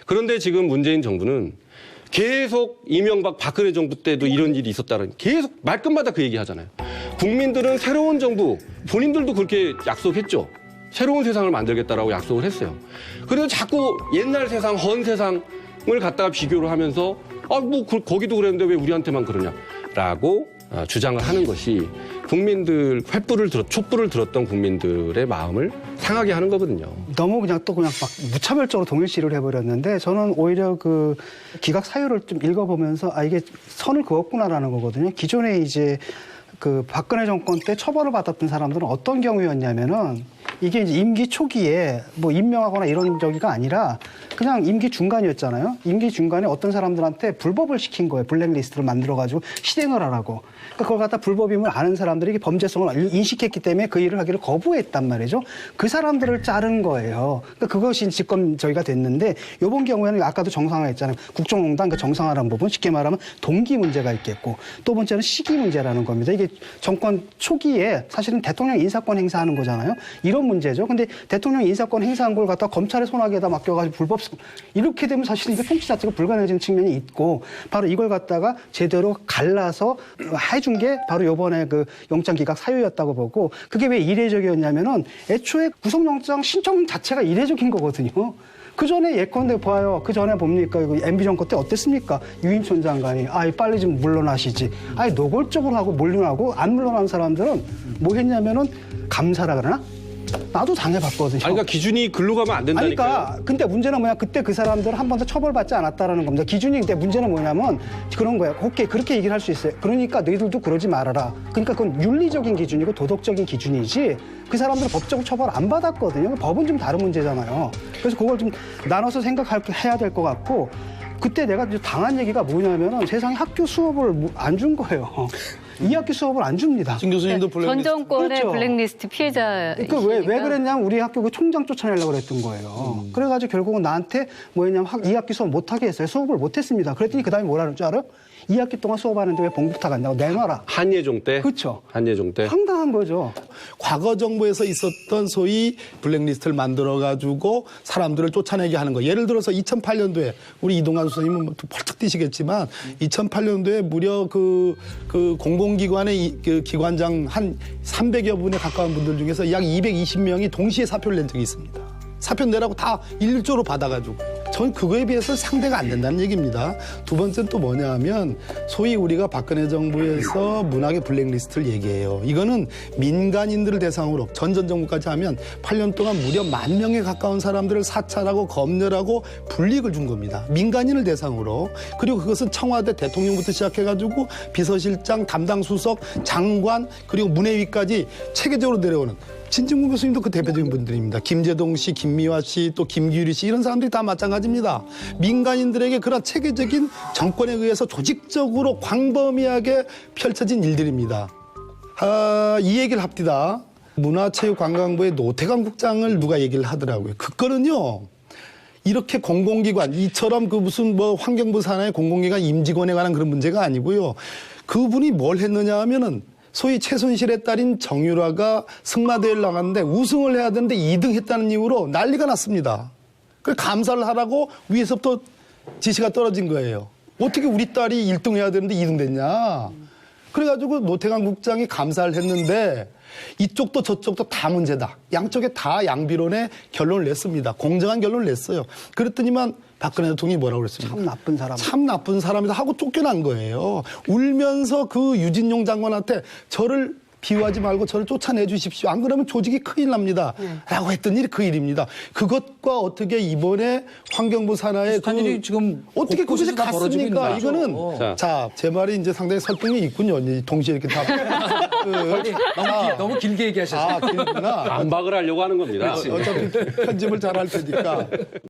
그런데 지금 문재인 정부는 계속 이명박 박근혜 정부 때도 이런 일이 있었다는 계속 말끝마다 그 얘기 하잖아요. 국민들은 새로운 정부, 본인들도 그렇게 약속했죠. 새로운 세상을 만들겠다라고 약속을 했어요. 그래도 자꾸 옛날 세상, 헌 세상을 갖다가 비교를 하면서 거기도 그랬는데 왜 우리한테만 그러냐라고 주장을 하는 것이 국민들 촛불을 들었던 국민들의 마음을 상하게 하는 거거든요. 너무 그냥 막 무차별적으로 동일시를 해버렸는데 저는 오히려 그 기각 사유를 좀 읽어보면서 이게 선을 그었구나라는 거거든요. 기존에 이제 그 박근혜 정권 때 처벌을 받았던 사람들은 어떤 경우였냐면은 이게 이제 임기 초기에 뭐 임명하거나 이런 저기가 아니라 그냥 임기 중간이었잖아요. 임기 중간에 어떤 사람들한테 불법을 시킨 거예요. 블랙리스트를 만들어가지고 실행을 하라고. 그러니까 그걸 갖다 불법임을 아는 사람들이 이게 범죄성을 인식했기 때문에 그 일을 하기를 거부했단 말이죠. 그 사람들을 자른 거예요. 그러니까 그것이 집권 저희가 됐는데 이번 경우에는 아까도 정상화했잖아요. 국정농단 그 정상화라는 부분 쉽게 말하면 동기 문제가 있겠고 또 번째는 시기 문제라는 겁니다. 이게 정권 초기에 사실은 대통령 인사권 행사하는 거잖아요. 이런 문제죠. 근데 대통령 인사권 행사한 걸 갖다 검찰의 손아귀에다 맡겨가지고 불법성 이렇게 되면 사실 이게 통치 자체가 불가능해지는 측면이 있고 바로 이걸 갖다가 제대로 갈라서 해준 게 바로 요번에 그 영장 기각 사유였다고 보고 그게 왜 이례적이었냐면은 애초에 구속영장 신청 자체가 이례적인 거거든요. 그 전에 예컨대 봐요. 그 전에 봅니까? 이거 MB 정권 때 어땠습니까? 유인촌 장관이 빨리 좀 물러나시지. 노골적으로 하고 물러나고 안 물러난 사람들은 뭐 했냐면은 감사라 그러나? 나도 당해봤거든요. 그러니까 기준이 글로 가면 안 된다니까요. 그러니까 근데 문제는 뭐냐? 그때 그 사람들은 한 번도 처벌받지 않았다라는 겁니다. 기준이 근데 문제는 뭐냐면 그런 거예요. 오케이 그렇게 얘기를 할 수 있어요. 그러니까 너희들도 그러지 말아라. 그러니까 그건 윤리적인 기준이고 도덕적인 기준이지. 그 사람들은 법적으로 처벌 안 받았거든요. 법은 좀 다른 문제잖아요. 그래서 그걸 좀 나눠서 생각해야 될 것 같고. 그때 내가 당한 얘기가 뭐냐면은 세상에 학교 수업을 안 준 거예요. 2학기 수업을 안 줍니다. 진 교수님도 블랙리스트. 전 정권의 그렇죠. 블랙리스트 피해자. 그러니까 왜 그랬냐면 우리 학교 그 총장 쫓아내려고 그랬던 거예요. 그래가지고 결국은 나한테 뭐였냐면 2학기 수업 못하게 했어요. 수업을 못했습니다. 그랬더니 그 다음에 뭐라는 줄 알아요? 2학기 동안 수업하는데 왜 봉부타 갔냐고 내놔라. 한예종 때? 그렇죠. 한예종 때? 황당한 거죠. 과거 정부에서 있었던 소위 블랙리스트를 만들어가지고 사람들을 쫓아내게 하는 거. 예를 들어서 2008년도에 우리 이동관 선생님은 뭐 펄쩍 뛰시겠지만 2008년도에 무려 그 공공기관의 그 기관장 한 300여 분에 가까운 분들 중에서 약 220명이 동시에 사표를 낸 적이 있습니다. 사표 내라고 다 일조로 받아가지고. 전 그거에 비해서 상대가 안 된다는 얘기입니다. 두 번째는 또 뭐냐 하면 소위 우리가 박근혜 정부에서 문학의 블랙리스트를 얘기해요. 이거는 민간인들을 대상으로 전 정부까지 하면 8년 동안 무려 10,000명에 가까운 사람들을 사찰하고 검열하고 불이익을 준 겁니다. 민간인을 대상으로. 그리고 그것은 청와대 대통령부터 시작해가지고 비서실장, 담당 수석, 장관 그리고 문해위까지 체계적으로 내려오는 진중권 교수님도 그 대표적인 분들입니다. 김재동 씨, 김미화 씨, 또 김규리 씨 이런 사람들이 다 마찬가지입니다. 민간인들에게 그런 체계적인 정권에 의해서 조직적으로 광범위하게 펼쳐진 일들입니다. 이 얘기를 합디다. 문화체육관광부의 노태관 국장을 누가 얘기를 하더라고요. 그거는요. 이렇게 공공기관, 이처럼 그 무슨 뭐 환경부 산하의 공공기관 임직원에 관한 그런 문제가 아니고요. 그분이 뭘 했느냐 하면은 소위 최순실의 딸인 정유라가 승마대회를 나갔는데 우승을 해야 되는데 2등 했다는 이유로 난리가 났습니다. 그래서 감사를 하라고 위에서부터 지시가 떨어진 거예요. 어떻게 우리 딸이 1등 해야 되는데 2등 됐냐. 그래가지고 노태관 국장이 감사를 했는데 이쪽도 저쪽도 다 문제다. 양쪽에 다 양비론의 결론을 냈습니다. 공정한 결론을 냈어요. 그랬더니만 박근혜 대통령이 뭐라고 그랬습니까? 참 나쁜 사람. 참 나쁜 사람이다 하고 쫓겨난 거예요. 울면서 그 유진용 장관한테 저를 비호하지 말고 저를 쫓아내 주십시오. 안 그러면 조직이 큰일 납니다. 라고 했던 일이 그 일입니다. 그것과 어떻게 이번에 환경부 산하의 일이 지금 어떻게 그것이 곳곳에서 다 벌어지고 있는 갔습니까? 거죠. 이거는 자, 제 말이 이제 상당히 설득력이 있군요. 동시에 이렇게 다 너무 길게 얘기하셨어요. 길구나. 반박을 하려고 하는 겁니다. 어차피 편집을 잘 할 테니까.